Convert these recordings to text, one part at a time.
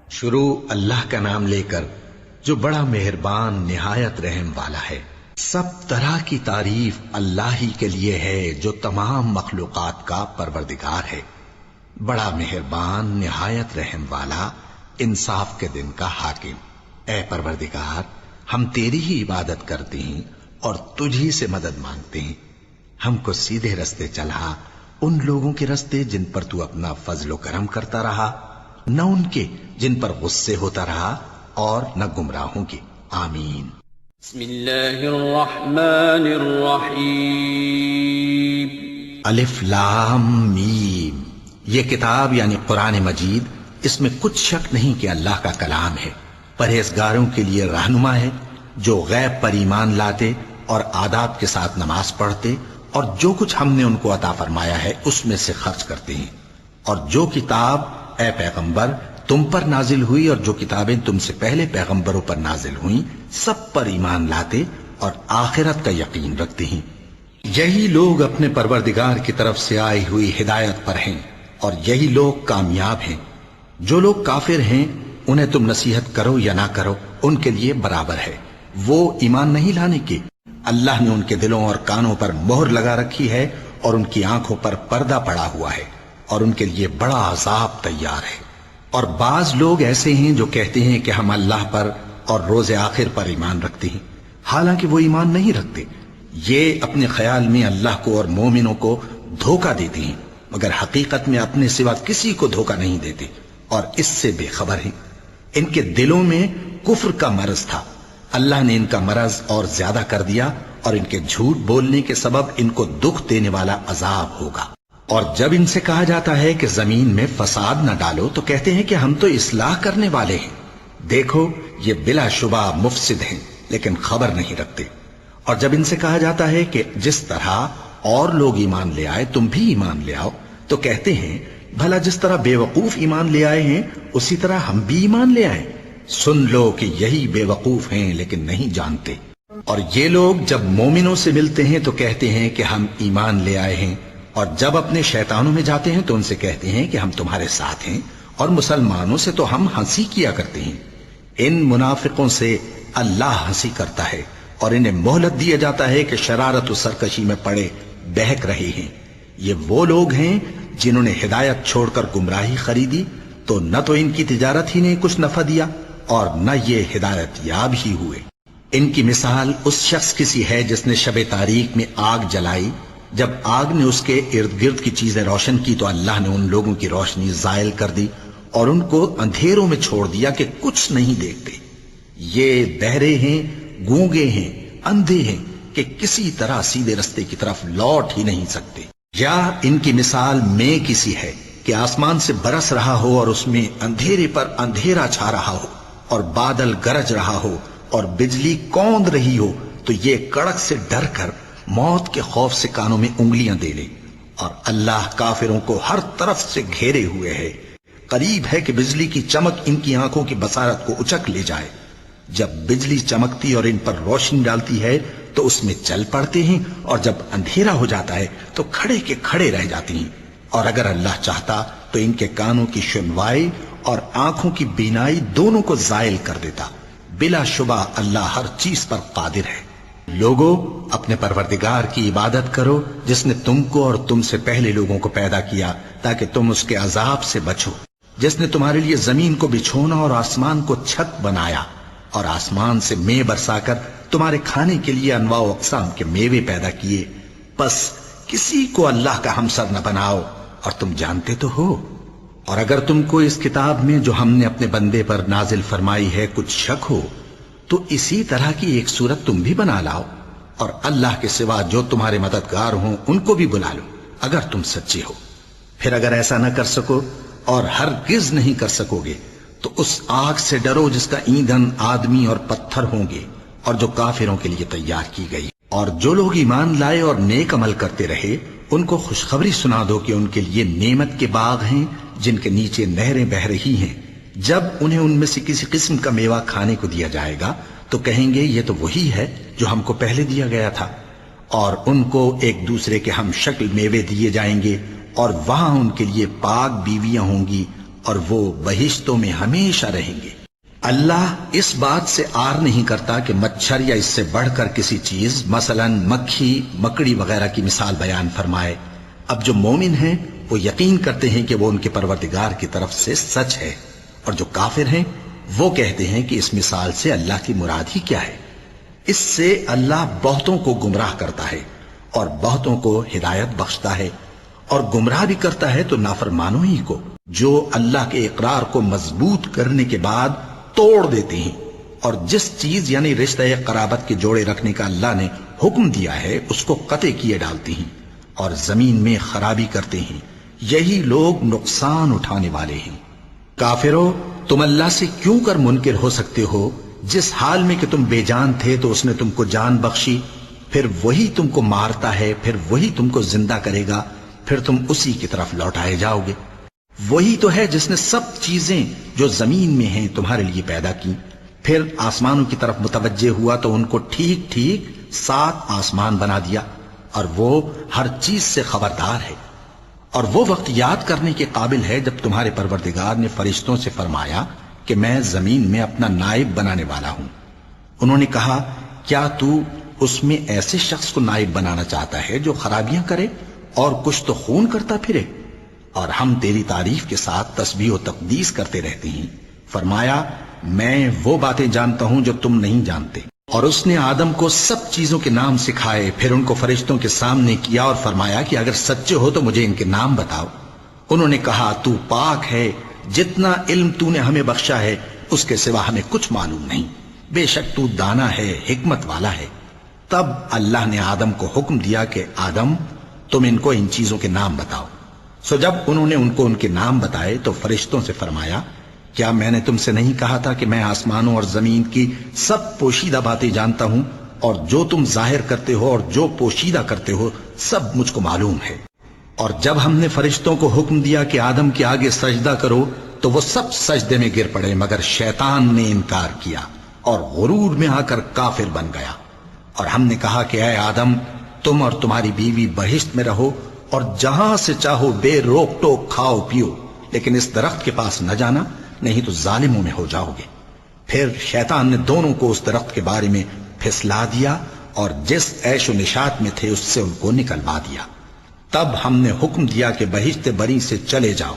شروع اللہ کا نام لے کر جو بڑا مہربان نہایت رحم والا ہے۔ سب طرح کی تعریف اللہ ہی کے لیے ہے جو تمام مخلوقات کا پروردگار ہے، بڑا مہربان نہایت رحم والا، انصاف کے دن کا حاکم۔ اے پروردگار، ہم تیری ہی عبادت کرتے ہیں اور تجھی سے مدد مانگتے ہیں۔ ہم کو سیدھے رستے چلا، ان لوگوں کے رستے جن پر تو اپنا فضل و کرم کرتا رہا، نہ ان کے جن پر غصے ہوتا رہا، اور نہ گمراہوں کے۔ آمین۔ بسم اللہ الرحمن الرحیم۔ الف لام میم۔ یہ کتاب یعنی قرآن مجید، اس میں کچھ شک نہیں کہ اللہ کا کلام ہے، پرہیزگاروں کے لیے رہنما ہے، جو غیب پر ایمان لاتے اور آداب کے ساتھ نماز پڑھتے اور جو کچھ ہم نے ان کو عطا فرمایا ہے اس میں سے خرچ کرتے ہیں، اور جو کتاب اے پیغمبر تم پر نازل ہوئی اور جو کتابیں تم سے پہلے پیغمبروں پر نازل ہوئیں سب پر ایمان لاتے اور آخرت کا یقین رکھتے ہیں۔ یہی لوگ اپنے پروردگار کی طرف سے آئی ہوئی ہدایت پر ہیں اور یہی لوگ کامیاب ہیں۔ جو لوگ کافر ہیں انہیں تم نصیحت کرو یا نہ کرو ان کے لیے برابر ہے، وہ ایمان نہیں لانے کے۔ اللہ نے ان کے دلوں اور کانوں پر مہر لگا رکھی ہے اور ان کی آنکھوں پر پردہ پڑا ہوا ہے، اور ان کے لیے بڑا عذاب تیار ہے۔ اور بعض لوگ ایسے ہیں جو کہتے ہیں کہ ہم اللہ پر اور روز آخر پر ایمان رکھتے ہیں، حالانکہ وہ ایمان نہیں رکھتے۔ یہ اپنے خیال میں اللہ کو اور مومنوں کو دھوکہ دیتے ہیں، مگر حقیقت میں اپنے سوا کسی کو دھوکہ نہیں دیتے اور اس سے بے خبر ہیں۔ ان کے دلوں میں کفر کا مرض تھا، اللہ نے ان کا مرض اور زیادہ کر دیا، اور ان کے جھوٹ بولنے کے سبب ان کو دکھ دینے والا عذاب ہوگا۔ اور جب ان سے کہا جاتا ہے کہ زمین میں فساد نہ ڈالو تو کہتے ہیں کہ ہم تو اصلاح کرنے والے ہیں۔ دیکھو یہ بلا شبہ مفسد ہیں لیکن خبر نہیں رکھتے۔ اور جب ان سے کہا جاتا ہے کہ جس طرح اور لوگ ایمان لے آئے تم بھی ایمان لے آؤ تو کہتے ہیں بھلا جس طرح بے وقوف ایمان لے آئے ہیں اسی طرح ہم بھی ایمان لے آئیں۔ سن لو کہ یہی بے وقوف ہیں لیکن نہیں جانتے۔ اور یہ لوگ جب مومنوں سے ملتے ہیں تو کہتے ہیں کہ ہم ایمان لے آئے ہیں، اور جب اپنے شیطانوں میں جاتے ہیں تو ان سے کہتے ہیں کہ ہم تمہارے ساتھ ہیں، اور مسلمانوں سے تو ہم ہنسی کیا کرتے ہیں۔ ان منافقوں سے اللہ ہنسی کرتا ہے اور انہیں مہلت دیا جاتا ہے کہ شرارت و سرکشی میں پڑے بہک رہے ہیں۔ یہ وہ لوگ ہیں جنہوں نے ہدایت چھوڑ کر گمراہی خریدی، تو نہ تو ان کی تجارت ہی نے کچھ نفع دیا اور نہ یہ ہدایت یاب ہی ہوئے۔ ان کی مثال اس شخص کی سی ہے جس نے شب تاریک میں آگ جلائی، جب آگ نے اس کے ارد گرد کی چیزیں روشن کی تو اللہ نے ان لوگوں کی روشنی زائل کر دی اور ان کو اندھیروں میں چھوڑ دیا کہ کچھ نہیں دیکھتے۔ یہ بہرے ہیں، گونگے ہیں، اندھے ہیں کہ کسی طرح سیدھے رستے کی طرف لوٹ ہی نہیں سکتے۔ یا ان کی مثال میں کسی ہے کہ آسمان سے برس رہا ہو اور اس میں اندھیرے پر اندھیرا چھا رہا ہو اور بادل گرج رہا ہو اور بجلی کوند رہی ہو، تو یہ کڑک سے ڈر کر موت کے خوف سے کانوں میں انگلیاں دے لے۔ اور اللہ کافروں کو ہر طرف سے گھیرے ہوئے ہے، قریب ہے کہ بجلی کی چمک ان کی آنکھوں کی بصارت کو اچک لے جائے۔ جب بجلی چمکتی اور ان پر روشنی ڈالتی ہے تو اس میں چل پڑتے ہیں، اور جب اندھیرا ہو جاتا ہے تو کھڑے کے کھڑے رہ جاتے ہیں۔ اور اگر اللہ چاہتا تو ان کے کانوں کی سنوائی اور آنکھوں کی بینائی دونوں کو زائل کر دیتا۔ بلا شبہ اللہ ہر چیز پر قادر ہے۔ لوگوں، اپنے پروردگار کی عبادت کرو جس نے تم کو اور تم سے پہلے لوگوں کو پیدا کیا تاکہ تم اس کے عذاب سے بچو، جس نے تمہارے لیے زمین کو بچھونا اور آسمان کو چھت بنایا، اور آسمان سے مے برسا کر تمہارے کھانے کے لیے انواع و اقسام کے میوے پیدا کیے۔ پس کسی کو اللہ کا ہمسر نہ بناؤ، اور تم جانتے تو ہو۔ اور اگر تم کو اس کتاب میں جو ہم نے اپنے بندے پر نازل فرمائی ہے کچھ شک ہو تو اسی طرح کی ایک صورت تم بھی بنا لاؤ، اور اللہ کے سوا جو تمہارے مددگار ہوں ان کو بھی بلا لو اگر تم سچے ہو۔ پھر اگر ایسا نہ کر سکو اور ہرگز نہیں کر سکو گے تو اس آگ سے ڈرو جس کا ایندھن آدمی اور پتھر ہوں گے اور جو کافروں کے لیے تیار کی گئی۔ اور جو لوگ ایمان لائے اور نیک عمل کرتے رہے ان کو خوشخبری سنا دو کہ ان کے لیے نعمت کے باغ ہیں جن کے نیچے نہریں بہہ رہی ہیں۔ جب انہیں ان میں سے کسی قسم کا میوہ کھانے کو دیا جائے گا تو کہیں گے یہ تو وہی ہے جو ہم کو پہلے دیا گیا تھا، اور ان کو ایک دوسرے کے ہم شکل میوے دیے جائیں گے، اور وہاں ان کے لیے پاک بیویاں ہوں گی اور وہ بہشتوں میں ہمیشہ رہیں گے۔ اللہ اس بات سے آر نہیں کرتا کہ مچھر یا اس سے بڑھ کر کسی چیز مثلاً مکھی مکڑی وغیرہ کی مثال بیان فرمائے۔ اب جو مومن ہیں وہ یقین کرتے ہیں کہ وہ ان کے پروردگار کی طرف سے سچ ہے، اور جو کافر ہیں وہ کہتے ہیں کہ اس مثال سے اللہ کی مراد ہی کیا ہے۔ اس سے اللہ بہتوں کو گمراہ کرتا ہے اور بہتوں کو ہدایت بخشتا ہے، اور گمراہ بھی کرتا ہے تو نافرمانوں ہی کو، جو اللہ کے اقرار کو مضبوط کرنے کے بعد توڑ دیتے ہیں، اور جس چیز یعنی رشتہ قرابت کے جوڑے رکھنے کا اللہ نے حکم دیا ہے اس کو قطع کیے ڈالتے ہیں اور زمین میں خرابی کرتے ہیں۔ یہی لوگ نقصان اٹھانے والے ہیں۔ کافرو، تم اللہ سے کیوں کر منکر ہو سکتے ہو؟ جس حال میں کہ تم بے جان تھے تو اس نے تم کو جان بخشی، پھر وہی تم کو مارتا ہے، پھر وہی تم کو زندہ کرے گا، پھر تم اسی کی طرف لوٹائے جاؤ گے۔ وہی تو ہے جس نے سب چیزیں جو زمین میں ہیں تمہارے لیے پیدا کی، پھر آسمانوں کی طرف متوجہ ہوا تو ان کو ٹھیک ٹھیک 7 آسمان بنا دیا، اور وہ ہر چیز سے خبردار ہے۔ اور وہ وقت یاد کرنے کے قابل ہے جب تمہارے پروردگار نے فرشتوں سے فرمایا کہ میں زمین میں اپنا نائب بنانے والا ہوں۔ انہوں نے کہا، کیا تو اس میں ایسے شخص کو نائب بنانا چاہتا ہے جو خرابیاں کرے اور کچھ تو خون کرتا پھرے؟ اور ہم تیری تعریف کے ساتھ تسبیح و تقدیس کرتے رہتے ہیں۔ فرمایا، میں وہ باتیں جانتا ہوں جو تم نہیں جانتے۔ اور اس نے آدم کو سب چیزوں کے نام سکھائے، پھر ان کو فرشتوں کے سامنے کیا اور فرمایا کہ اگر سچے ہو تو مجھے ان کے نام بتاؤ۔ انہوں نے کہا، تو پاک ہے، جتنا علم تو نے ہمیں بخشا ہے اس کے سوا ہمیں کچھ معلوم نہیں، بے شک تو دانا ہے، حکمت والا ہے۔ تب اللہ نے آدم کو حکم دیا کہ آدم، تم ان کو ان چیزوں کے نام بتاؤ۔ سو جب انہوں نے ان کو ان کے نام بتائے تو فرشتوں سے فرمایا، کیا میں نے تم سے نہیں کہا تھا کہ میں آسمانوں اور زمین کی سب پوشیدہ باتیں جانتا ہوں، اور جو تم ظاہر کرتے ہو اور جو پوشیدہ کرتے ہو سب مجھ کو معلوم ہے۔ اور جب ہم نے فرشتوں کو حکم دیا کہ آدم کے آگے سجدہ کرو تو وہ سب سجدے میں گر پڑے، مگر شیطان نے انکار کیا اور غرور میں آ کر کافر بن گیا۔ اور ہم نے کہا کہ اے آدم، تم اور تمہاری بیوی بہشت میں رہو اور جہاں سے چاہو بے روک ٹوک کھاؤ پیو، لیکن اس درخت کے پاس نہ جانا، نہیں تو ظالموں میں ہو جاؤ گے۔ پھر شیطان نے دونوں کو اس درخت کے بارے میں پھسلا دیا اور جس عیش و نشاط میں تھے اس سے ان کو نکلوا دیا۔ تب ہم نے حکم دیا کہ بہشت بری سے چلے جاؤ،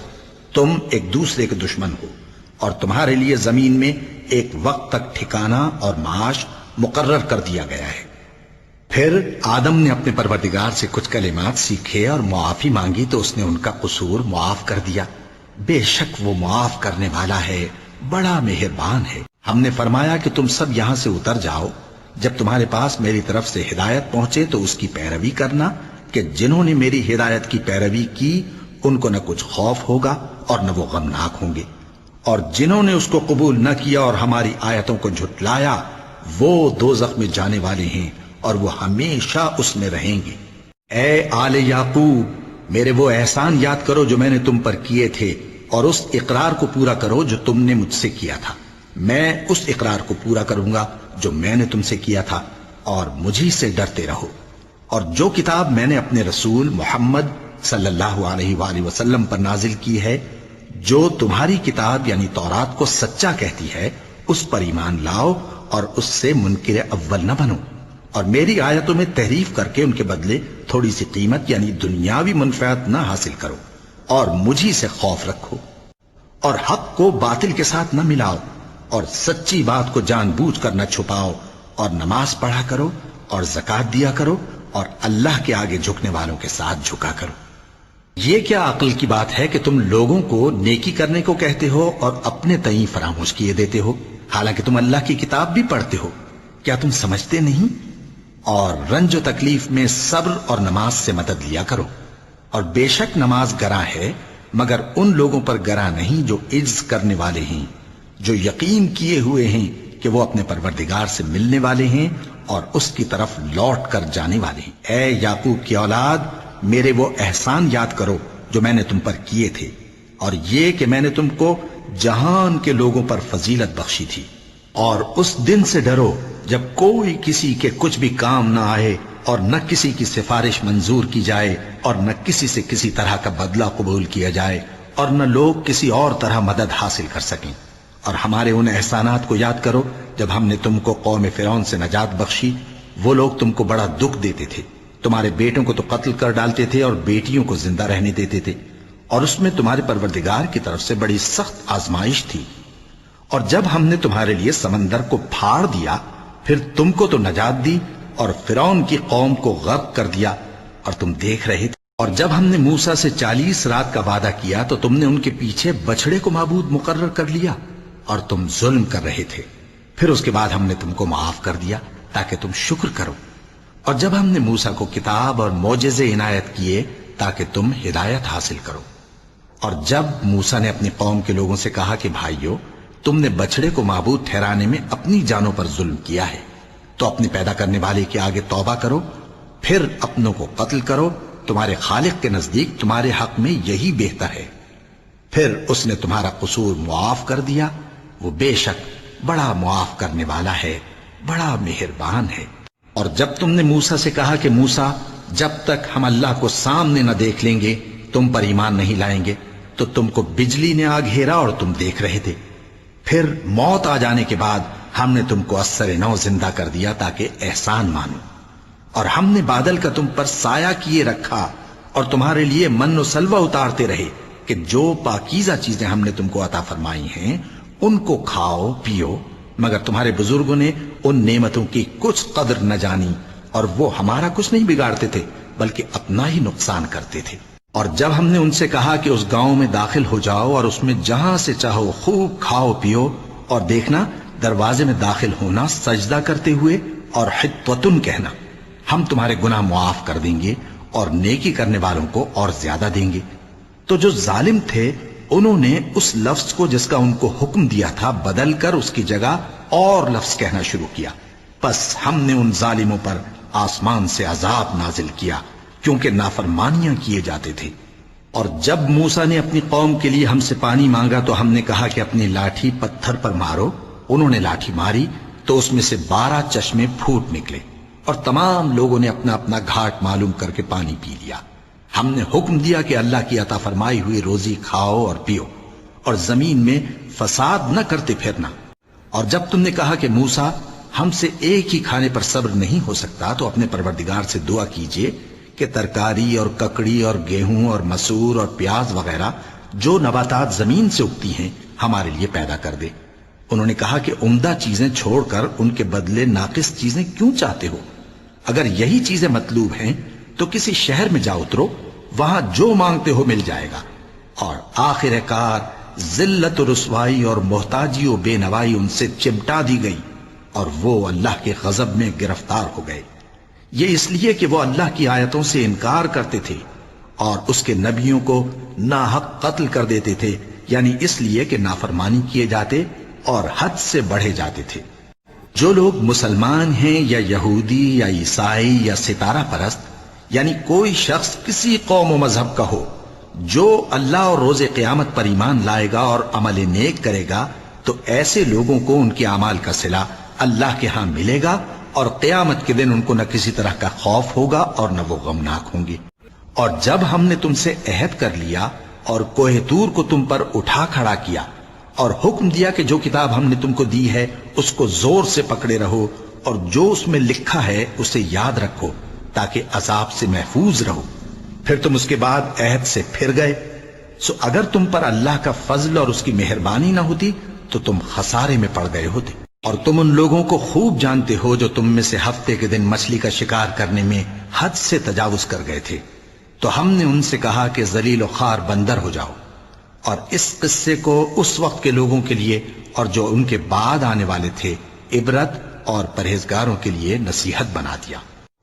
تم ایک دوسرے کے دشمن ہو، اور تمہارے لیے زمین میں ایک وقت تک ٹھکانہ اور معاش مقرر کر دیا گیا ہے۔ پھر آدم نے اپنے پروردگار سے کچھ کلمات سیکھے اور معافی مانگی تو اس نے ان کا قصور معاف کر دیا۔ بے شک وہ معاف کرنے والا ہے، بڑا مہربان ہے۔ ہم نے فرمایا کہ تم سب یہاں سے اتر جاؤ، جب تمہارے پاس میری طرف سے ہدایت پہنچے تو اس کی پیروی کرنا، کہ جنہوں نے میری ہدایت کی پیروی کی ان کو نہ کچھ خوف ہوگا اور نہ وہ غمناک ہوں گے، اور جنہوں نے اس کو قبول نہ کیا اور ہماری آیتوں کو جھٹلایا وہ دوزخ میں جانے والے ہیں اور وہ ہمیشہ اس میں رہیں گے۔ اے آل یعقوب، میرے وہ احسان یاد کرو جو میں نے تم پر کیے تھے، اور اس اقرار کو پورا کرو جو تم نے مجھ سے کیا تھا۔ میں اس اقرار کو پورا کروں گا جو میں نے تم سے کیا تھا، اور مجھی سے ڈرتے رہو۔ اور جو کتاب میں نے اپنے رسول محمد صلی اللہ علیہ وآلہ وسلم پر نازل کی ہے، جو تمہاری کتاب یعنی تورات کو سچا کہتی ہے، اس پر ایمان لاؤ اور اس سے منکر اول نہ بنو، اور میری آیتوں میں تحریف کر کے ان کے بدلے تھوڑی سی قیمت یعنی دنیاوی منفعت نہ حاصل کرو، اور مجھی سے خوف رکھو، اور حق کو باطل کے ساتھ نہ ملاؤ، اور سچی بات کو جان بوجھ کر نہ چھپاؤ، اور نماز پڑھا کرو اور زکوٰۃ دیا کرو، اور اللہ کے آگے جھکنے والوں کے ساتھ جھکا کرو۔ یہ کیا عقل کی بات ہے کہ تم لوگوں کو نیکی کرنے کو کہتے ہو اور اپنے تئیں فراموش کیے دیتے ہو، حالانکہ تم اللہ کی کتاب بھی پڑھتے ہو؟ کیا تم سمجھتے نہیں؟ اور رنج و تکلیف میں صبر اور نماز سے مدد لیا کرو، اور بے شک نماز گراں ہے، مگر ان لوگوں پر گراں نہیں جو عجز کرنے والے ہیں، جو یقین کیے ہوئے ہیں کہ وہ اپنے پروردگار سے ملنے والے ہیں اور اس کی طرف لوٹ کر جانے والے ہیں۔ اے یعقوب کی اولاد، میرے وہ احسان یاد کرو جو میں نے تم پر کیے تھے، اور یہ کہ میں نے تم کو جہان کے لوگوں پر فضیلت بخشی تھی۔ اور اس دن سے ڈرو جب کوئی کسی کے کچھ بھی کام نہ آئے، اور نہ کسی کی سفارش منظور کی جائے، اور نہ کسی سے کسی طرح کا بدلہ قبول کیا جائے، اور نہ لوگ کسی اور طرح مدد حاصل کر سکیں۔ اور ہمارے ان احسانات کو یاد کرو جب ہم نے تم کو قوم فرعون سے نجات بخشی۔ وہ لوگ تم کو بڑا دکھ دیتے تھے، تمہارے بیٹوں کو تو قتل کر ڈالتے تھے اور بیٹیوں کو زندہ رہنے دیتے تھے، اور اس میں تمہارے پروردگار کی طرف سے بڑی سخت آزمائش تھی۔ اور جب ہم نے تمہارے لیے سمندر کو پھاڑ دیا، پھر تم کو تو نجات دی اور فرعون کی قوم کو غرق کر دیا، اور تم دیکھ رہے تھے۔ اور جب ہم نے موسیٰ سے 40 رات کا وعدہ کیا تو تم نے ان کے پیچھے بچڑے کو معبود مقرر کر لیا، اور تم ظلم کر رہے تھے۔ پھر اس کے بعد ہم نے تم کو معاف کر دیا تاکہ تم شکر کرو۔ اور جب ہم نے موسیٰ کو کتاب اور معجزے عنایت کیے تاکہ تم ہدایت حاصل کرو۔ اور جب موسیٰ نے اپنی قوم کے لوگوں سے کہا کہ بھائیو، تم نے بچڑے کو معبود ٹھہرانے میں اپنی جانوں پر ظلم کیا ہے، تو اپنے پیدا کرنے والے کے آگے توبہ کرو، پھر اپنوں کو قتل کرو، تمہارے خالق کے نزدیک تمہارے حق میں یہی بہتر ہے۔ پھر اس نے تمہارا قصور معاف کر دیا، وہ بے شک بڑا معاف کرنے والا ہے، بڑا مہربان ہے۔ اور جب تم نے موسیٰ سے کہا کہ موسیٰ، جب تک ہم اللہ کو سامنے نہ دیکھ لیں گے تم پر ایمان نہیں لائیں گے، تو تم کو بجلی نے آ گھیرا اور تم دیکھ رہے تھے۔ پھر موت آ جانے کے بعد ہم نے تم کو اثر نو زندہ کر دیا تاکہ احسان مانو۔ اور ہم نے بادل کا تم پر سایہ کیے رکھا اور تمہارے لیے من و سلوہ اتارتے رہے کہ جو پاکیزہ چیزیں ہم نے تم کو عطا فرمائی ہیں ان کو کھاؤ پیو، مگر تمہارے بزرگوں نے ان نعمتوں کی کچھ قدر نہ جانی، اور وہ ہمارا کچھ نہیں بگاڑتے تھے بلکہ اپنا ہی نقصان کرتے تھے۔ اور جب ہم نے ان سے کہا کہ اس گاؤں میں داخل ہو جاؤ اور اس میں جہاں سے چاہو خوب کھاؤ پیو، اور دیکھنا دروازے میں داخل ہونا سجدہ کرتے ہوئے اور حطوتن کہنا، ہم تمہارے گناہ معاف کر دیں گے اور نیکی کرنے والوں کو اور زیادہ دیں گے۔ تو جو ظالم تھے انہوں نے اس لفظ کو جس کا ان کو حکم دیا تھا بدل کر اس کی جگہ اور لفظ کہنا شروع کیا، پس ہم نے ان ظالموں پر آسمان سے عذاب نازل کیا کیونکہ نافرمانیاں کیے جاتے تھے۔ اور جب موسیٰ نے اپنی قوم کے لیے ہم سے پانی مانگا تو ہم نے کہا کہ اپنی لاٹھی پتھر پر مارو۔ انہوں نے لاٹھی ماری تو اس میں سے 12 چشمے پھوٹ نکلے، اور تمام لوگوں نے اپنا اپنا گھاٹ معلوم کر کے پانی پی لیا۔ ہم نے حکم دیا کہ اللہ کی عطا فرمائی ہوئی روزی کھاؤ اور پیو، اور زمین میں فساد نہ کرتے پھرنا۔ اور جب تم نے کہا کہ موسیٰ، ہم سے ایک ہی کھانے پر صبر نہیں ہو سکتا، تو اپنے پروردگار سے دعا کیجئے کہ ترکاری اور ککڑی اور گیہوں اور مسور اور پیاز وغیرہ جو نباتات زمین سے اگتی ہیں ہمارے لیے پیدا کر دے۔ انہوں نے کہا کہ عمدہ چیزیں چھوڑ کر ان کے بدلے ناقص چیزیں کیوں چاہتے ہو؟ اگر یہی چیزیں مطلوب ہیں تو کسی شہر میں جا اترو، وہاں جو مانگتے ہو مل جائے گا۔ اور آخر کار ذلت و رسوائی اور محتاجی و بے نوائی ان سے چمٹا دی گئی، اور وہ اللہ کے غضب میں گرفتار ہو گئے۔ یہ اس لیے کہ وہ اللہ کی آیتوں سے انکار کرتے تھے اور اس کے نبیوں کو ناحق قتل کر دیتے تھے، یعنی اس لیے کہ نافرمانی کیے جاتے اور حد سے بڑھے جاتے تھے۔ جو لوگ مسلمان ہیں یا یہودی یا عیسائی یا ستارہ پرست، یعنی کوئی شخص کسی قوم و مذہب کا ہو، جو اللہ اور روز قیامت پر ایمان لائے گا اور عمل نیک کرے گا، تو ایسے لوگوں کو ان کے اعمال کا صلہ اللہ کے ہاں ملے گا، اور قیامت کے دن ان کو نہ کسی طرح کا خوف ہوگا اور نہ وہ غمناک ہوں گے۔ اور جب ہم نے تم سے عہد کر لیا اور کوہ طور کو تم پر اٹھا کھڑا کیا اور حکم دیا کہ جو کتاب ہم نے تم کو دی ہے اس کو زور سے پکڑے رہو، اور جو اس میں لکھا ہے اسے یاد رکھو تاکہ عذاب سے محفوظ رہو، پھر تم اس کے بعد عہد سے پھر گئے، سو اگر تم پر اللہ کا فضل اور اس کی مہربانی نہ ہوتی تو تم خسارے میں پڑ گئے ہوتے۔ اور تم ان لوگوں کو خوب جانتے ہو جو تم میں سے ہفتے کے دن مچھلی کا شکار کرنے میں حد سے تجاوز کر گئے تھے، تو ہم نے ان سے کہا کہ ذلیل و خوار بندر ہو جاؤ، اور اس قصے کو اس وقت کے لوگوں کے لیے اور جو ان کے بعد آنے والے تھے عبرت اور پرہیزگاروں کے لیے نصیحت بنا دیا۔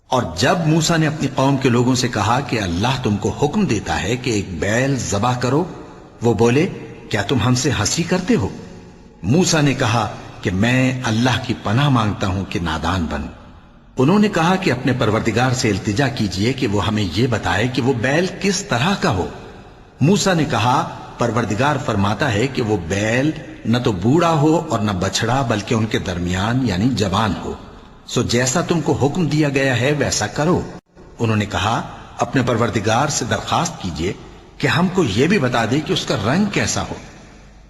اور جب موسیٰ نے اپنی قوم کے لوگوں سے کہا کہ اللہ تم کو حکم دیتا ہے کہ ایک بیل ذبح کرو، وہ بولے کیا تم ہم سے ہنسی کرتے ہو؟ موسیٰ نے کہا کہ میں اللہ کی پناہ مانگتا ہوں کہ نادان بنوں۔ انہوں نے کہا کہ اپنے پروردگار سے التجا کیجئے کہ وہ ہمیں یہ بتائے کہ وہ بیل کس طرح کا ہو۔ موسیٰ نے کہا پروردگار فرماتا ہے کہ وہ بیل نہ تو بوڑھا ہو اور نہ بچڑا بلکہ ان کے درمیان یعنی جوان ہو، سو جیسا تم کو حکم دیا گیا ہے ویسا کرو۔ انہوں نے کہا اپنے پروردگار سے درخواست کیجئے کہ ہم کو یہ بھی بتا دے کہ اس کا رنگ کیسا ہو۔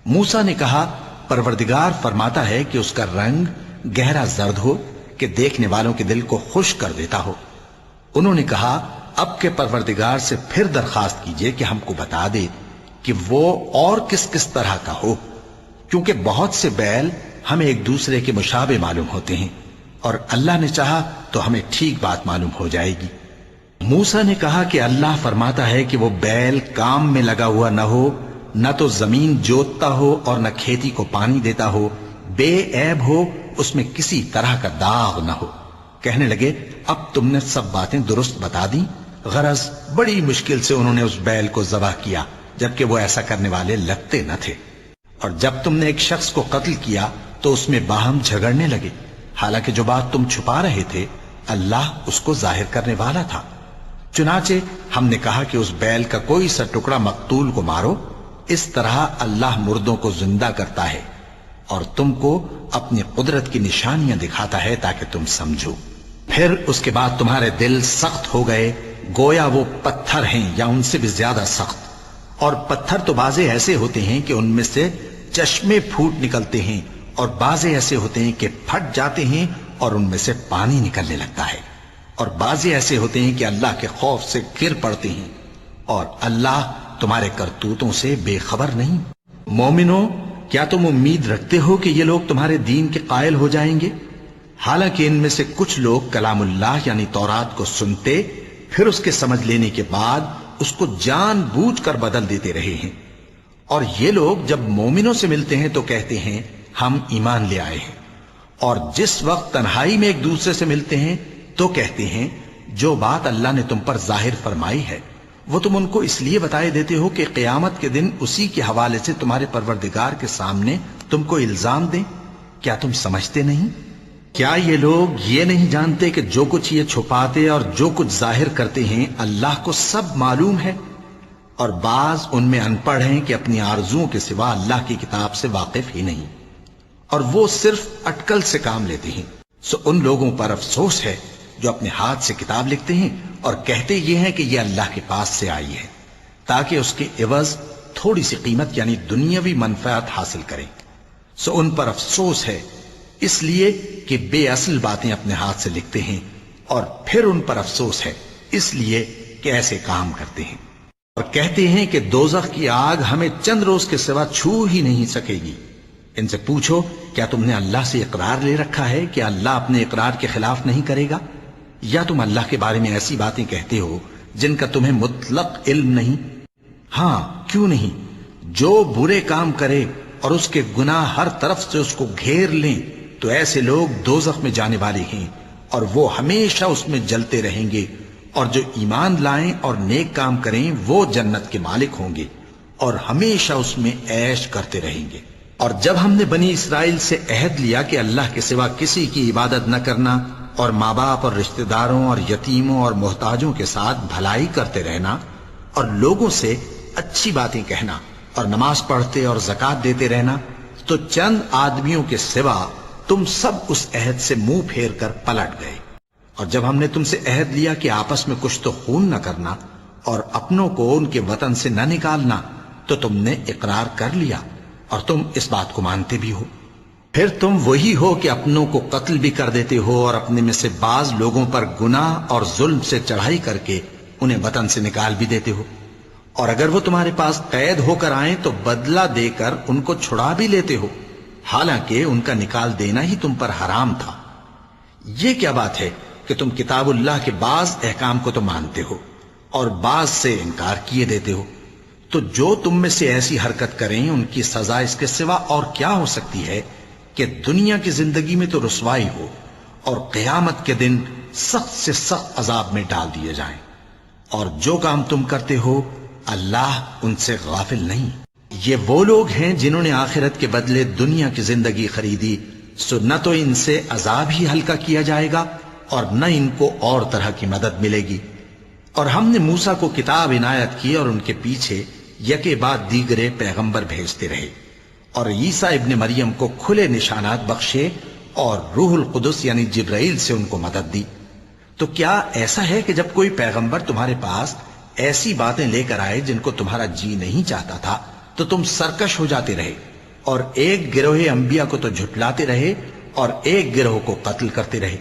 موسیٰ نے کہا پروردگار فرماتا ہے کہ اس کا رنگ گہرا زرد ہو کہ دیکھنے والوں کے دل کو خوش کر دیتا ہو۔ انہوں نے کہا اب کے پروردگار سے پھر درخواست کیجئے کہ ہم کو بتا دے کہ وہ اور کس کس طرح کا ہو، کیونکہ بہت سے بیل ہمیں ایک دوسرے کے مشابہ معلوم ہوتے ہیں، اور اللہ نے چاہا تو ہمیں ٹھیک بات معلوم ہو جائے گی۔ موسیٰ نے کہا کہ اللہ فرماتا ہے کہ وہ بیل کام میں لگا ہوا نہ ہو، نہ تو زمین جوتتا ہو اور نہ کھیتی کو پانی دیتا ہو، بے عیب ہو، اس میں کسی طرح کا داغ نہ ہو۔ کہنے لگے اب تم نے سب باتیں درست بتا دیں۔ غرض بڑی مشکل سے انہوں نے اس بیل کو ذبح کیا، جبکہ وہ ایسا کرنے والے لگتے نہ تھے۔ اور جب تم نے ایک شخص کو قتل کیا تو اس میں باہم جھگڑنے لگے، حالانکہ جو بات تم چھپا رہے تھے اللہ اس کو ظاہر کرنے والا تھا۔ چنانچہ ہم نے کہا کہ اس بیل کا کوئی سا ٹکڑا مقتول کو مارو، اس طرح اللہ مردوں کو زندہ کرتا ہے اور تم کو اپنی قدرت کی نشانیاں دکھاتا ہے تاکہ تم سمجھو۔ پھر اس کے بعد تمہارے دل سخت ہو گئے، گویا وہ پتھر ہیں یا ان سے بھی زیادہ سخت۔ اور پتھر تو بعضے ایسے ہوتے ہیں کہ ان میں سے چشمے پھوٹ نکلتے ہیں، اور بعضے ایسے ہوتے ہیں کہ پھٹ جاتے ہیں اور ان میں سے پانی نکلنے لگتا ہے، اور بعضے ایسے ہوتے ہیں کہ اللہ کے خوف سے گر پڑتے ہیں، اور اللہ تمہارے کرتوتوں سے بے خبر نہیں۔ مومنو، کیا تم امید رکھتے ہو کہ یہ لوگ تمہارے دین کے قائل ہو جائیں گے؟ حالانکہ ان میں سے کچھ لوگ کلام اللہ یعنی تورات کو سنتے، پھر اس کے سمجھ لینے کے بعد اس کو جان بوجھ کر بدل دیتے رہے ہیں۔ اور یہ لوگ جب مومنوں سے ملتے ہیں تو کہتے ہیں ہم ایمان لے آئے ہیں، اور جس وقت تنہائی میں ایک دوسرے سے ملتے ہیں تو کہتے ہیں جو بات اللہ نے تم پر ظاہر فرمائی ہے وہ تم ان کو اس لیے بتائے دیتے ہو کہ قیامت کے دن اسی کے حوالے سے تمہارے پروردگار کے سامنے تم کو الزام دیں۔ کیا تم سمجھتے نہیں؟ کیا یہ لوگ یہ نہیں جانتے کہ جو کچھ یہ چھپاتے اور جو کچھ ظاہر کرتے ہیں اللہ کو سب معلوم ہے؟ اور بعض ان میں ان پڑھ ہیں کہ اپنی آرزوؤں کے سوا اللہ کی کتاب سے واقف ہی نہیں، اور وہ صرف اٹکل سے کام لیتے ہیں۔ سو ان لوگوں پر افسوس ہے جو اپنے ہاتھ سے کتاب لکھتے ہیں اور کہتے یہ ہیں کہ یہ اللہ کے پاس سے آئی ہے، تاکہ اس کے عوض تھوڑی سی قیمت یعنی دنیاوی منفعت حاصل کریں۔ سو ان پر افسوس ہے اس لیے کہ بے اصل باتیں اپنے ہاتھ سے لکھتے ہیں، اور پھر ان پر افسوس ہے اس لیے کہ ایسے کام کرتے ہیں، اور کہتے ہیں کہ دوزخ کی آگ ہمیں چند روز کے سوا چھو ہی نہیں سکے گی۔ ان سے پوچھو کیا تم نے اللہ سے اقرار لے رکھا ہے کہ اللہ اپنے اقرار کے خلاف نہیں کرے گا؟ یا تم اللہ کے بارے میں ایسی باتیں کہتے ہو جن کا تمہیں مطلق علم نہیں؟ ہاں کیوں نہیں، جو برے کام کرے اور اس کے گناہ ہر طرف سے اس کو گھیر لیں تو ایسے لوگ دوزخ میں جانے والے ہیں، اور وہ ہمیشہ اس میں جلتے رہیں گے، اور جو ایمان لائیں اور نیک کام کریں وہ جنت کے مالک ہوں گے اور ہمیشہ اس میں عیش کرتے رہیں گے۔ اور جب ہم نے بنی اسرائیل سے عہد لیا کہ اللہ کے سوا کسی کی عبادت نہ کرنا، اور ماں باپ اور رشتہ داروں اور یتیموں اور محتاجوں کے ساتھ بھلائی کرتے رہنا، اور لوگوں سے اچھی باتیں کہنا، اور نماز پڑھتے اور زکوٰۃ دیتے رہنا، تو چند آدمیوں کے سوا تم سب اس عہد سے منہ پھیر کر پلٹ گئے۔ اور جب ہم نے تم سے عہد لیا کہ آپس میں کچھ تو خون نہ کرنا اور اپنوں کو ان کے وطن سے نہ نکالنا، تو تم نے اقرار کر لیا اور تم اس بات کو مانتے بھی ہو۔ پھر تم وہی ہو کہ اپنوں کو قتل بھی کر دیتے ہو، اور اپنے میں سے بعض لوگوں پر گناہ اور ظلم سے چڑھائی کر کے انہیں وطن سے نکال بھی دیتے ہو، اور اگر وہ تمہارے پاس قید ہو کر آئیں تو بدلہ دے کر ان کو چھڑا بھی لیتے ہو، حالانکہ ان کا نکال دینا ہی تم پر حرام تھا۔ یہ کیا بات ہے کہ تم کتاب اللہ کے بعض احکام کو تو مانتے ہو اور بعض سے انکار کیے دیتے ہو؟ تو جو تم میں سے ایسی حرکت کریں ان کی سزا اس کے سوا اور کیا ہو سکتی ہے کہ دنیا کی زندگی میں تو رسوائی ہو اور قیامت کے دن سخت سے سخت عذاب میں ڈال دیے جائیں۔ اور جو کام تم کرتے ہو اللہ ان سے غافل نہیں۔ یہ وہ لوگ ہیں جنہوں نے آخرت کے بدلے دنیا کی زندگی خریدی، سو نہ تو ان سے عذاب ہی ہلکا کیا جائے گا اور نہ ان کو اور طرح کی مدد ملے گی۔ اور ہم نے موسیٰ کو کتاب عنایت کی اور ان کے پیچھے یکے بعد دیگرے پیغمبر بھیجتے رہے، اور عیسیٰ ابن مریم کو کھلے نشانات بخشے اور روح القدس یعنی جبرائیل سے ان کو مدد دی۔ تو کیا ایسا ہے کہ جب کوئی پیغمبر تمہارے پاس ایسی باتیں لے کر آئے جن کو تمہارا جی نہیں چاہتا تھا تو تم سرکش ہو جاتے رہے، اور ایک گروہ انبیاء کو تو جھٹلاتے رہے اور ایک گروہ کو قتل کرتے رہے،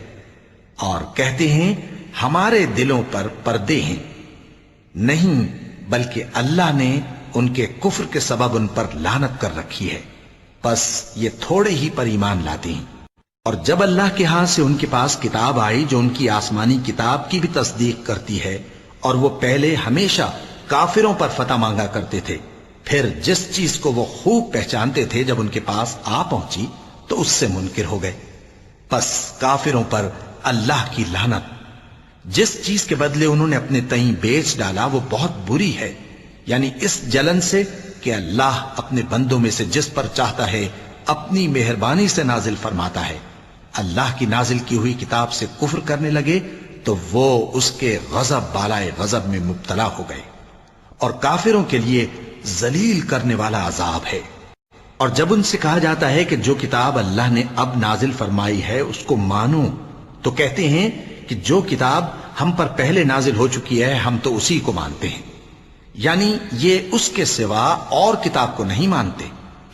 اور کہتے ہیں ہمارے دلوں پر پردے ہیں، نہیں بلکہ اللہ نے ان کے کفر کے سبب ان پر لعنت کر رکھی ہے، بس یہ تھوڑے ہی پر ایمان لاتے ہیں۔ اور جب اللہ کے ہاں سے ان کے پاس کتاب آئی جو ان کی آسمانی کتاب کی بھی تصدیق کرتی ہے، اور وہ پہلے ہمیشہ کافروں پر فتح مانگا کرتے تھے، پھر جس چیز کو وہ خوب پہچانتے تھے جب ان کے پاس آ پہنچی تو اس سے منکر ہو گئے، بس کافروں پر اللہ کی لعنت۔ جس چیز کے بدلے انہوں نے اپنے تئیں بیچ ڈالا وہ بہت بری ہے، یعنی اس جلن سے کہ اللہ اپنے بندوں میں سے جس پر چاہتا ہے اپنی مہربانی سے نازل فرماتا ہے۔ اللہ کی نازل کی ہوئی کتاب سے کفر کرنے لگے تو وہ اس کے غضب بالائے غضب میں مبتلا ہو گئے، اور کافروں کے لیے ذلیل کرنے والا عذاب ہے۔ اور جب ان سے کہا جاتا ہے کہ جو کتاب اللہ نے اب نازل فرمائی ہے اس کو مانو، تو کہتے ہیں کہ جو کتاب ہم پر پہلے نازل ہو چکی ہے ہم تو اسی کو مانتے ہیں، یعنی یہ اس کے سوا اور کتاب کو نہیں مانتے،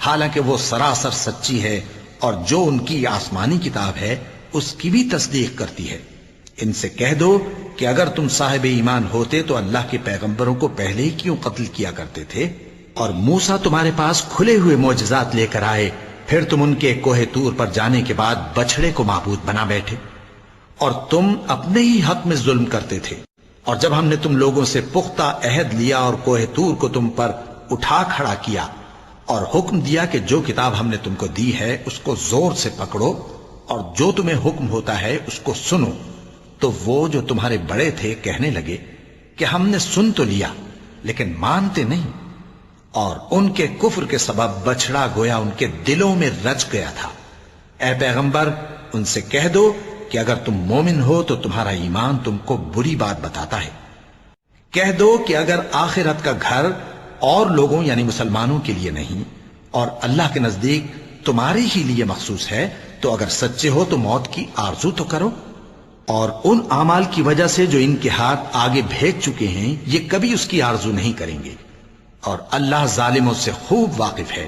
حالانکہ وہ سراسر سچی ہے اور جو ان کی آسمانی کتاب ہے اس کی بھی تصدیق کرتی ہے۔ ان سے کہہ دو کہ اگر تم صاحب ایمان ہوتے تو اللہ کے پیغمبروں کو پہلے ہی کیوں قتل کیا کرتے تھے؟ اور موسیٰ تمہارے پاس کھلے ہوئے معجزات لے کر آئے، پھر تم ان کے کوہ طور پر جانے کے بعد بچڑے کو معبود بنا بیٹھے، اور تم اپنے ہی حق میں ظلم کرتے تھے۔ اور جب ہم نے تم لوگوں سے پختہ عہد لیا اور کوہ طور کو تم پر اٹھا کھڑا کیا اور حکم دیا کہ جو کتاب ہم نے تم کو دی ہے اس کو زور سے پکڑو اور جو تمہیں حکم ہوتا ہے اس کو سنو، تو وہ جو تمہارے بڑے تھے کہنے لگے کہ ہم نے سن تو لیا لیکن مانتے نہیں، اور ان کے کفر کے سبب بچڑا گویا ان کے دلوں میں رچ گیا تھا۔ اے پیغمبر ان سے کہہ دو کہ اگر تم مومن ہو تو تمہارا ایمان تم کو بری بات بتاتا ہے۔ کہہ دو کہ اگر آخرت کا گھر اور لوگوں یعنی مسلمانوں کے لیے نہیں اور اللہ کے نزدیک تمہارے ہی لیے مخصوص ہے تو اگر سچے ہو تو موت کی آرزو تو کرو، اور ان اعمال کی وجہ سے جو ان کے ہاتھ آگے بھیج چکے ہیں یہ کبھی اس کی آرزو نہیں کریں گے، اور اللہ ظالموں سے خوب واقف ہے۔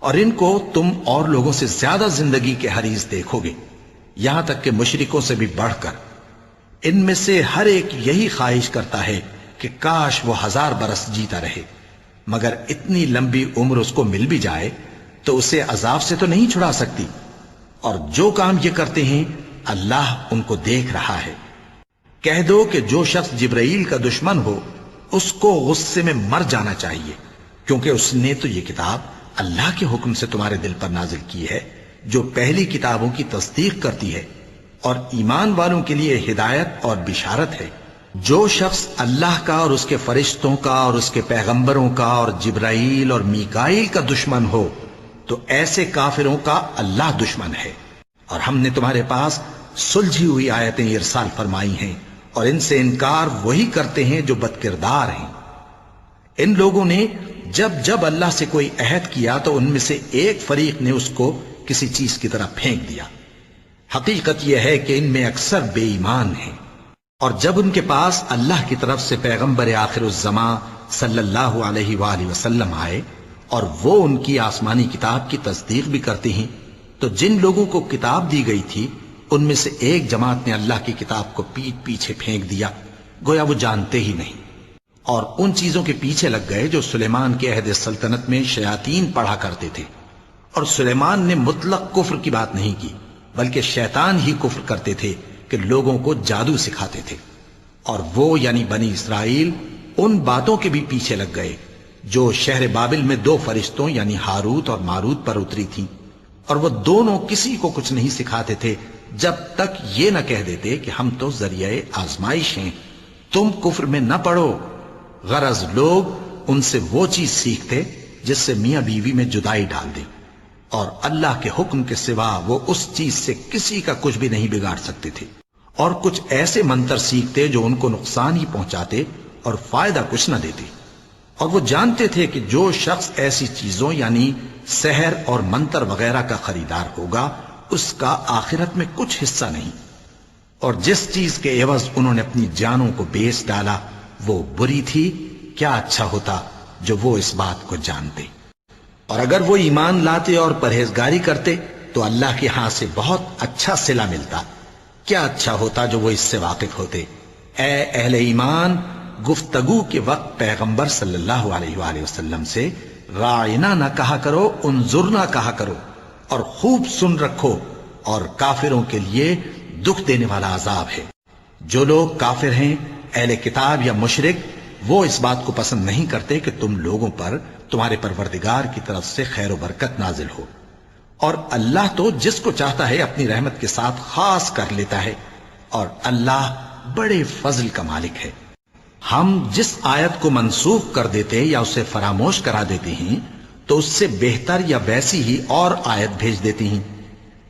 اور ان کو تم اور لوگوں سے زیادہ زندگی کے حریص دیکھو گے، یہاں تک کہ مشرکوں سے بھی بڑھ کر۔ ان میں سے ہر ایک یہی خواہش کرتا ہے کہ کاش وہ 1000 برس جیتا رہے، مگر اتنی لمبی عمر اس کو مل بھی جائے تو اسے عذاب سے تو نہیں چھڑا سکتی، اور جو کام یہ کرتے ہیں اللہ ان کو دیکھ رہا ہے۔ کہہ دو کہ جو شخص جبرائیل کا دشمن ہو اس کو غصے میں مر جانا چاہیے، کیونکہ اس نے تو یہ کتاب اللہ کے حکم سے تمہارے دل پر نازل کی ہے جو پہلی کتابوں کی تصدیق کرتی ہے، اور ایمان والوں کے لیے ہدایت اور بشارت ہے۔ جو شخص اللہ کا اور اس کے فرشتوں کا اور اس کے پیغمبروں کا اور جبرائیل اور میکائیل کا دشمن ہو تو ایسے کافروں کا اللہ دشمن ہے۔ اور ہم نے تمہارے پاس سلجھی ہوئی آیتیں ارسال فرمائی ہیں، اور ان سے انکار وہی کرتے ہیں جو بد کردار ہیں۔ ان لوگوں نے جب جب اللہ سے کوئی عہد کیا تو ان میں سے ایک فریق نے اس کو کسی چیز کی طرح پھینک دیا۔ حقیقت یہ ہے کہ ان میں اکثر بے ایمان ہیں۔ اور جب ان کے پاس اللہ کی طرف سے پیغمبر آخر الزماں صلی اللہ علیہ وآلہ وسلم آئے اور وہ ان کی آسمانی کتاب کی تصدیق بھی کرتے ہیں، تو جن لوگوں کو کتاب دی گئی تھی ان میں سے ایک جماعت نے اللہ کی کتاب کو پیٹ پیچھے پھینک دیا، گویا وہ جانتے ہی نہیں، اور ان چیزوں کے پیچھے لگ گئے جو سلیمان کے عہد سلطنت میں شیاطین پڑھا کرتے تھے۔ اور سلیمان نے مطلق کفر کی بات نہیں کی، بلکہ شیطان ہی کفر کرتے تھے کہ لوگوں کو جادو سکھاتے تھے، اور وہ یعنی بنی اسرائیل ان باتوں کے بھی پیچھے لگ گئے جو شہر بابل میں 2 فرشتوں یعنی ہاروت اور ماروت پر اتری تھی، اور وہ دونوں کسی کو کچھ نہیں سکھاتے تھے جب تک یہ نہ کہہ دیتے کہ ہم تو ذریعہ آزمائش ہیں، تم کفر میں نہ پڑو۔ غرض لوگ ان سے وہ چیز سیکھتے جس سے میاں بیوی میں جدائی ڈال دیں، اور اللہ کے حکم کے سوا وہ اس چیز سے کسی کا کچھ بھی نہیں بگاڑ سکتے تھے، اور کچھ ایسے منتر سیکھتے جو ان کو نقصان ہی پہنچاتے اور فائدہ کچھ نہ دیتے۔ اور وہ جانتے تھے کہ جو شخص ایسی چیزوں یعنی سحر اور منتر وغیرہ کا خریدار ہوگا اس کا آخرت میں کچھ حصہ نہیں، اور جس چیز کے عوض انہوں نے اپنی جانوں کو بیچ ڈالا وہ بری تھی، کیا اچھا ہوتا جو وہ اس بات کو جانتے۔ اور اگر وہ ایمان لاتے اور پرہیزگاری کرتے تو اللہ کے ہاں سے بہت اچھا صلہ ملتا، کیا اچھا ہوتا جو وہ اس سے واقف ہوتے۔ اے اہل ایمان، گفتگو کے وقت پیغمبر صلی اللہ علیہ وآلہ وسلم سے راعنا نہ کہا کرو، انظرنا کہا کرو، اور خوب سن رکھو، اور کافروں کے لیے دکھ دینے والا عذاب ہے۔ جو لوگ کافر ہیں، اہل کتاب یا مشرک، وہ اس بات کو پسند نہیں کرتے کہ تم لوگوں پر تمہارے پروردگار کی طرف سے خیر و برکت نازل ہو، اور اللہ تو جس کو چاہتا ہے اپنی رحمت کے ساتھ خاص کر لیتا ہے، اور اللہ بڑے فضل کا مالک ہے۔ ہم جس آیت کو منسوخ کر دیتے یا اسے فراموش کرا دیتے ہیں تو اس سے بہتر یا ویسی ہی اور آیت بھیج دیتی ہیں۔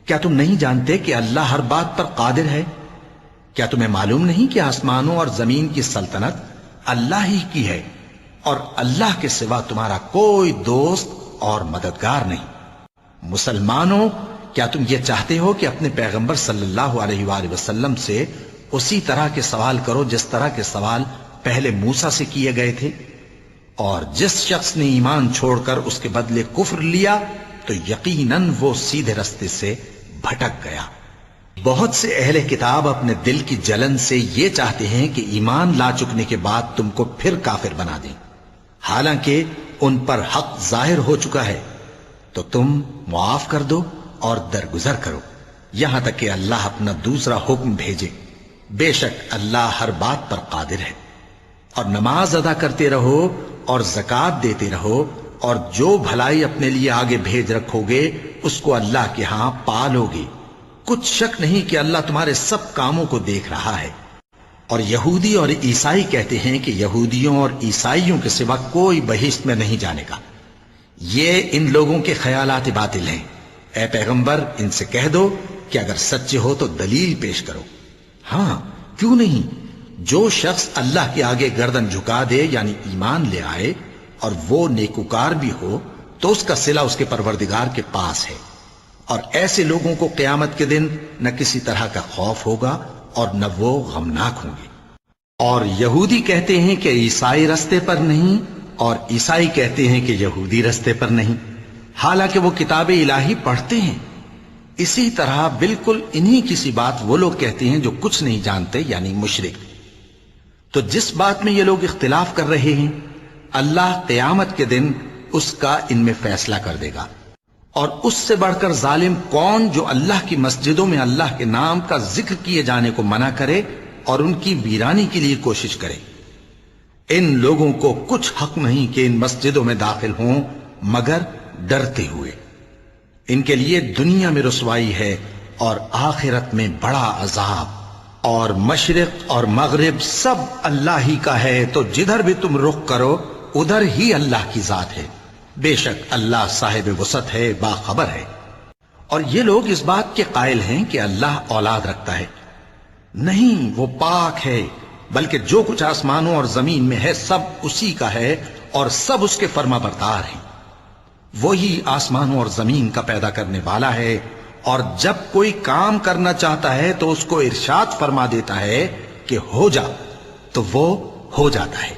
کیا تم نہیں جانتے کہ اللہ ہر بات پر قادر ہے؟ کیا تمہیں معلوم نہیں کہ آسمانوں اور زمین کی سلطنت اللہ ہی کی ہے، اور اللہ کے سوا تمہارا کوئی دوست اور مددگار نہیں؟ مسلمانوں، کیا تم یہ چاہتے ہو کہ اپنے پیغمبر صلی اللہ علیہ وآلہ وسلم سے اسی طرح کے سوال کرو جس طرح کے سوال پہلے موسیٰ سے کیے گئے تھے؟ اور جس شخص نے ایمان چھوڑ کر اس کے بدلے کفر لیا تو یقیناً وہ سیدھے رستے سے بھٹک گیا۔ بہت سے اہل کتاب اپنے دل کی جلن سے یہ چاہتے ہیں کہ ایمان لا چکنے کے بعد تم کو پھر کافر بنا دیں، حالانکہ ان پر حق ظاہر ہو چکا ہے، تو تم معاف کر دو اور درگزر کرو یہاں تک کہ اللہ اپنا دوسرا حکم بھیجے۔ بے شک اللہ ہر بات پر قادر ہے۔ اور نماز ادا کرتے رہو اور زکوٰۃ دیتے رہو، اور جو بھلائی اپنے لیے آگے بھیج رکھو گے اس کو اللہ کے ہاں پالو گے۔ کچھ شک نہیں کہ اللہ تمہارے سب کاموں کو دیکھ رہا ہے۔ اور یہودی اور عیسائی کہتے ہیں کہ یہودیوں اور عیسائیوں کے سوا کوئی بہشت میں نہیں جانے گا۔ یہ ان لوگوں کے خیالات باطل ہیں۔ اے پیغمبر، ان سے کہہ دو کہ اگر سچے ہو تو دلیل پیش کرو۔ ہاں، کیوں نہیں؟ جو شخص اللہ کے آگے گردن جھکا دے، یعنی ایمان لے آئے، اور وہ نیکوکار بھی ہو، تو اس کا صلہ اس کے پروردگار کے پاس ہے۔ اور ایسے لوگوں کو قیامت کے دن نہ کسی طرح کا خوف ہوگا اور نہ وہ غمناک ہوں گے۔ اور یہودی کہتے ہیں کہ عیسائی رستے پر نہیں، اور عیسائی کہتے ہیں کہ یہودی رستے پر نہیں، حالانکہ وہ کتاب الہی پڑھتے ہیں۔ اسی طرح بالکل انہی کسی بات وہ لوگ کہتے ہیں جو کچھ نہیں جانتے، یعنی مشرک۔ تو جس بات میں یہ لوگ اختلاف کر رہے ہیں، اللہ قیامت کے دن اس کا ان میں فیصلہ کر دے گا۔ اور اس سے بڑھ کر ظالم کون جو اللہ کی مسجدوں میں اللہ کے نام کا ذکر کیے جانے کو منع کرے اور ان کی ویرانی کے لیے کوشش کرے۔ ان لوگوں کو کچھ حق نہیں کہ ان مسجدوں میں داخل ہوں مگر ڈرتے ہوئے۔ ان کے لیے دنیا میں رسوائی ہے اور آخرت میں بڑا عذاب۔ اور مشرق اور مغرب سب اللہ ہی کا ہے، تو جدھر بھی تم رخ کرو ادھر ہی اللہ کی ذات ہے۔ بے شک اللہ صاحب وسعت ہے، باخبر ہے۔ اور یہ لوگ اس بات کے قائل ہیں کہ اللہ اولاد رکھتا ہے۔ نہیں، وہ پاک ہے، بلکہ جو کچھ آسمانوں اور زمین میں ہے سب اسی کا ہے، اور سب اس کے فرما بردار ہیں۔ وہی آسمانوں اور زمین کا پیدا کرنے والا ہے، اور جب کوئی کام کرنا چاہتا ہے تو اس کو ارشاد فرما دیتا ہے کہ ہو جا، تو وہ ہو جاتا ہے۔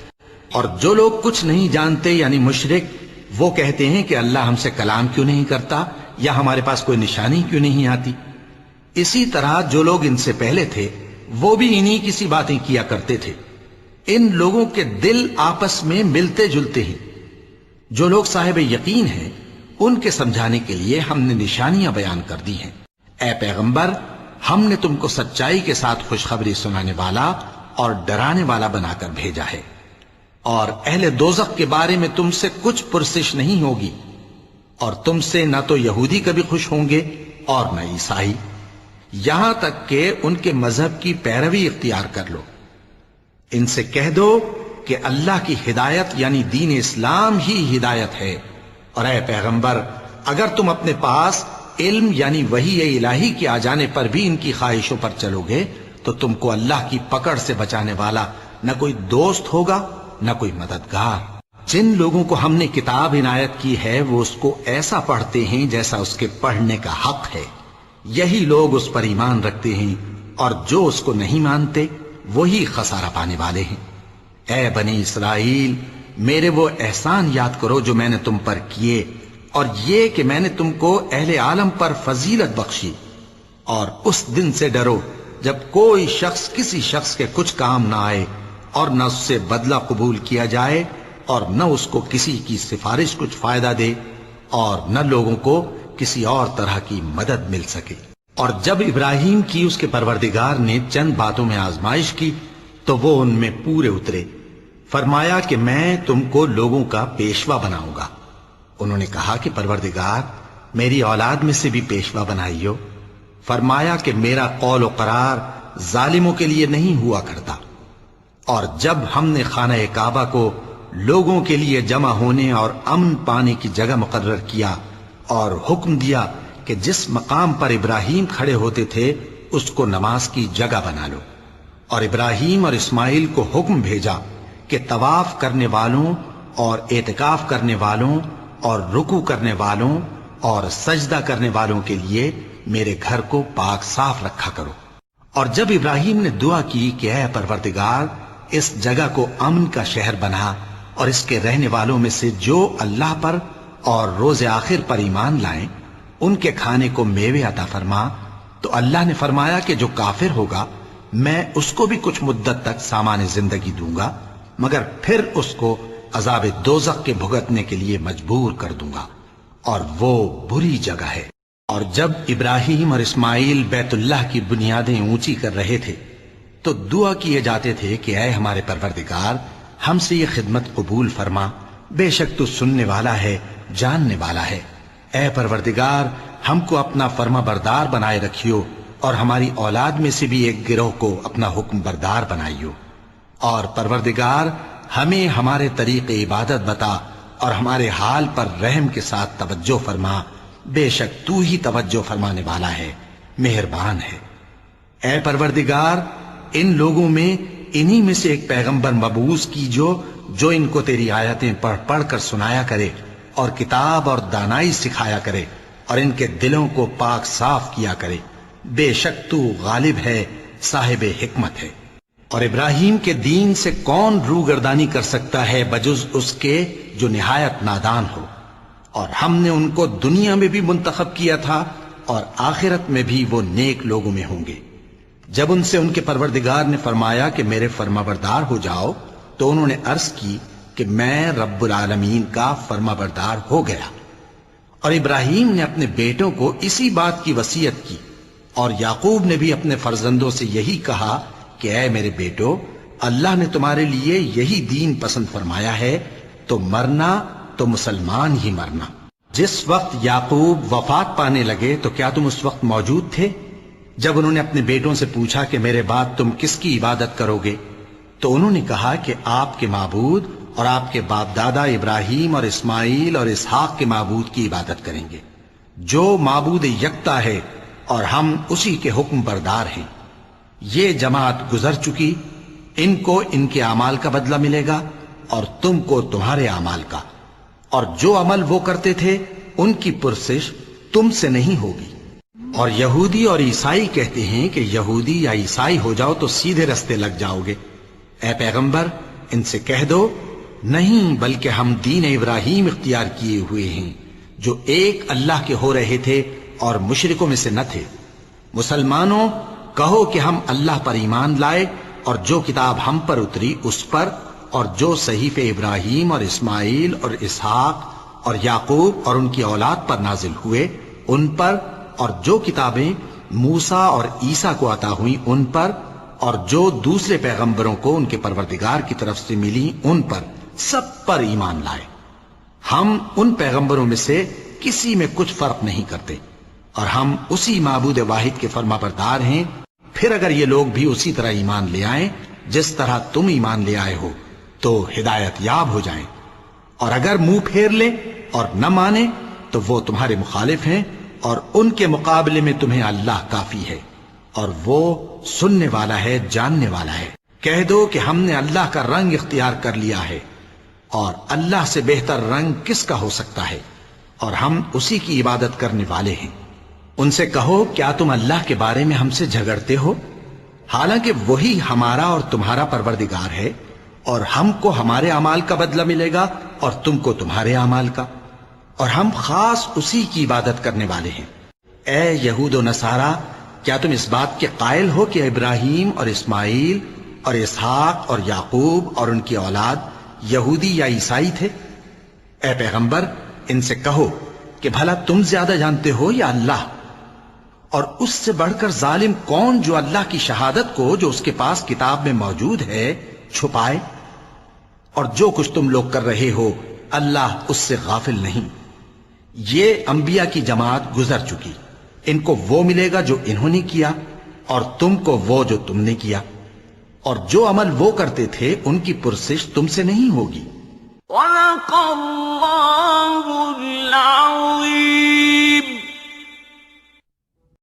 اور جو لوگ کچھ نہیں جانتے، یعنی مشرک، وہ کہتے ہیں کہ اللہ ہم سے کلام کیوں نہیں کرتا، یا ہمارے پاس کوئی نشانی کیوں نہیں آتی۔ اسی طرح جو لوگ ان سے پہلے تھے وہ بھی انہی کسی باتیں کیا کرتے تھے۔ ان لوگوں کے دل آپس میں ملتے جلتے ہیں۔ جو لوگ صاحب یقین ہیں ان کے سمجھانے کے لیے ہم نے نشانیاں بیان کر دی ہیں۔ اے پیغمبر، ہم نے تم کو سچائی کے ساتھ خوشخبری سنانے والا اور ڈرانے والا بنا کر بھیجا ہے۔ اور اہل دوزخ کے بارے میں تم سے کچھ پرسش نہیں ہوگی، اور تم سے نہ تو یہودی کبھی خوش ہوں گے اور نہ عیسائی، یہاں تک کہ ان کے مذہب کی پیروی اختیار کر لو۔ ان سے کہہ دو کہ اللہ کی ہدایت یعنی دین اسلام ہی ہدایت ہے۔ اور اے پیغمبر، اگر تم اپنے پاس علم یعنی وحی الہی کے آ جانے پر بھی ان کی خواہشوں پر چلو گے تو تم کو اللہ کی پکڑ سے بچانے والا نہ کوئی دوست ہوگا نہ کوئی مددگار۔ جن لوگوں کو ہم نے کتاب عنایت کی ہے وہ اس کو ایسا پڑھتے ہیں جیسا اس کے پڑھنے کا حق ہے، یہی لوگ اس پر ایمان رکھتے ہیں، اور جو اس کو نہیں مانتے وہی خسارہ پانے والے ہیں۔ اے بنی اسرائیل، میرے وہ احسان یاد کرو جو میں نے تم پر کیے، اور یہ کہ میں نے تم کو اہل عالم پر فضیلت بخشی، اور اس دن سے ڈرو جب کوئی شخص کسی شخص کے کچھ کام نہ آئے اور نہ اس سے بدلہ قبول کیا جائے، اور نہ اس کو کسی کی سفارش کچھ فائدہ دے، اور نہ لوگوں کو کسی اور طرح کی مدد مل سکے۔ اور جب ابراہیم کی اس کے پروردگار نے چند باتوں میں آزمائش کی تو وہ ان میں پورے اترے۔ فرمایا کہ میں تم کو لوگوں کا پیشوا بناؤں گا۔ انہوں نے کہا کہ پروردگار، میری اولاد میں سے بھی پیشوا بنائیو۔ فرمایا کہ میرا قول و قرار ظالموں کے لیے نہیں ہوا کرتا۔ اور جب ہم نے خانہ کعبہ کو لوگوں کے لیے جمع ہونے اور امن پانے کی جگہ مقرر کیا اور حکم دیا کہ جس مقام پر ابراہیم کھڑے ہوتے تھے اس کو نماز کی جگہ بنا لو، اور ابراہیم اور اسماعیل کو حکم بھیجا کہ طواف کرنے والوں اور اعتکاف کرنے والوں اور رکوع کرنے والوں اور سجدہ کرنے والوں کے لیے میرے گھر کو پاک صاف رکھا کرو۔ اور جب ابراہیم نے دعا کی کہ اے پروردگار، اس جگہ کو امن کا شہر بنا، اور اس کے رہنے والوں میں سے جو اللہ پر اور روز آخر پر ایمان لائیں ان کے کھانے کو میوے عطا فرما، تو اللہ نے فرمایا کہ جو کافر ہوگا میں اس کو بھی کچھ مدت تک سامان زندگی دوں گا، مگر پھر اس کو عذاب دوزخ کے بھگتنے کے لیے مجبور کر دوں گا، اور وہ بری جگہ ہے۔ اور جب ابراہیم اور اسماعیل بیت اللہ کی بنیادیں اونچی کر رہے تھے تو دعا کیے جاتے تھے کہ اے ہمارے پروردگار، ہم سے یہ خدمت قبول فرما، بے شک تو سننے والا ہے، جاننے والا ہے۔ اے پروردگار، ہم کو اپنا فرما بردار بنائے رکھیو، اور ہماری اولاد میں سے بھی ایک گروہ کو اپنا حکم بردار بنائیو، اور پروردگار ہمیں ہمارے طریق عبادت بتا، اور ہمارے حال پر رحم کے ساتھ توجہ فرما، بے شک تو ہی توجہ فرمانے والا ہے، مہربان ہے۔ اے پروردگار، ان لوگوں میں انہی میں سے ایک پیغمبر مبعوث کی جو ان کو تیری آیتیں پڑھ پڑھ کر سنایا کرے، اور کتاب اور دانائی سکھایا کرے، اور ان کے دلوں کو پاک صاف کیا کرے، بے شک تو غالب ہے، صاحب حکمت ہے۔ اور ابراہیم کے دین سے کون روگردانی کر سکتا ہے بجز اس کے جو نہایت نادان ہو؟ اور ہم نے ان کو دنیا میں بھی منتخب کیا تھا اور آخرت میں بھی وہ نیک لوگوں میں ہوں گے۔ جب ان سے ان کے پروردگار نے فرمایا کہ میرے فرمانبردار ہو جاؤ تو انہوں نے عرض کی کہ میں رب العالمین کا فرمانبردار ہو گیا۔ اور ابراہیم نے اپنے بیٹوں کو اسی بات کی وصیت کی، اور یعقوب نے بھی اپنے فرزندوں سے یہی کہا کہ اے میرے بیٹو، اللہ نے تمہارے لیے یہی دین پسند فرمایا ہے، تو مرنا تو مسلمان ہی مرنا۔ جس وقت یعقوب وفات پانے لگے تو کیا تم اس وقت موجود تھے جب انہوں نے اپنے بیٹوں سے پوچھا کہ میرے بعد تم کس کی عبادت کرو گے؟ تو انہوں نے کہا کہ آپ کے معبود اور آپ کے باپ دادا ابراہیم اور اسماعیل اور اسحاق کے معبود کی عبادت کریں گے، جو معبود یکتا ہے اور ہم اسی کے حکم بردار ہیں۔ یہ جماعت گزر چکی، ان کو ان کے اعمال کا بدلہ ملے گا اور تم کو تمہارے اعمال کا، اور جو عمل وہ کرتے تھے ان کی پرسش تم سے نہیں ہوگی۔ اور یہودی اور عیسائی کہتے ہیں کہ یہودی یا عیسائی ہو جاؤ تو سیدھے رستے لگ جاؤ گے۔ اے پیغمبر، ان سے کہہ دو نہیں، بلکہ ہم دین ابراہیم اختیار کیے ہوئے ہیں، جو ایک اللہ کے ہو رہے تھے اور مشرکوں میں سے نہ تھے۔ مسلمانوں، کہو کہ ہم اللہ پر ایمان لائے اور جو کتاب ہم پر اتری اس پر، اور جو صحیفے ابراہیم اور اسماعیل اور اسحاق اور یعقوب اور ان کی اولاد پر نازل ہوئے ان پر، اور جو کتابیں موسیٰ اور عیسیٰ کو عطا ہوئیں ان پر، اور جو دوسرے پیغمبروں کو ان کے پروردگار کی طرف سے ملی ان پر، سب پر ایمان لائے۔ ہم ان پیغمبروں میں سے کسی میں کچھ فرق نہیں کرتے، اور ہم اسی معبود واحد کے فرما بردار ہیں۔ پھر اگر یہ لوگ بھی اسی طرح ایمان لے آئیں جس طرح تم ایمان لے آئے ہو تو ہدایت یاب ہو جائیں، اور اگر منہ پھیر لیں اور نہ مانیں تو وہ تمہارے مخالف ہیں، اور ان کے مقابلے میں تمہیں اللہ کافی ہے، اور وہ سننے والا ہے، جاننے والا ہے۔ کہہ دو کہ ہم نے اللہ کا رنگ اختیار کر لیا ہے، اور اللہ سے بہتر رنگ کس کا ہو سکتا ہے، اور ہم اسی کی عبادت کرنے والے ہیں۔ ان سے کہو کیا تم اللہ کے بارے میں ہم سے جھگڑتے ہو، حالانکہ وہی ہمارا اور تمہارا پروردگار ہے، اور ہم کو ہمارے اعمال کا بدلہ ملے گا اور تم کو تمہارے اعمال کا، اور ہم خاص اسی کی عبادت کرنے والے ہیں۔ اے یہود و نصارا، کیا تم اس بات کے قائل ہو کہ ابراہیم اور اسماعیل اور اسحاق اور یعقوب اور ان کی اولاد یہودی یا عیسائی تھے؟ اے پیغمبر، ان سے کہو کہ بھلا تم زیادہ جانتے ہو یا اللہ؟ اور اس سے بڑھ کر ظالم کون جو اللہ کی شہادت کو جو اس کے پاس کتاب میں موجود ہے چھپائے؟ اور جو کچھ تم لوگ کر رہے ہو اللہ اس سے غافل نہیں۔ یہ انبیاء کی جماعت گزر چکی، ان کو وہ ملے گا جو انہوں نے کیا، اور تم کو وہ جو تم نے کیا، اور جو عمل وہ کرتے تھے ان کی پرسش تم سے نہیں ہوگی۔ صدق اللہ العظیم۔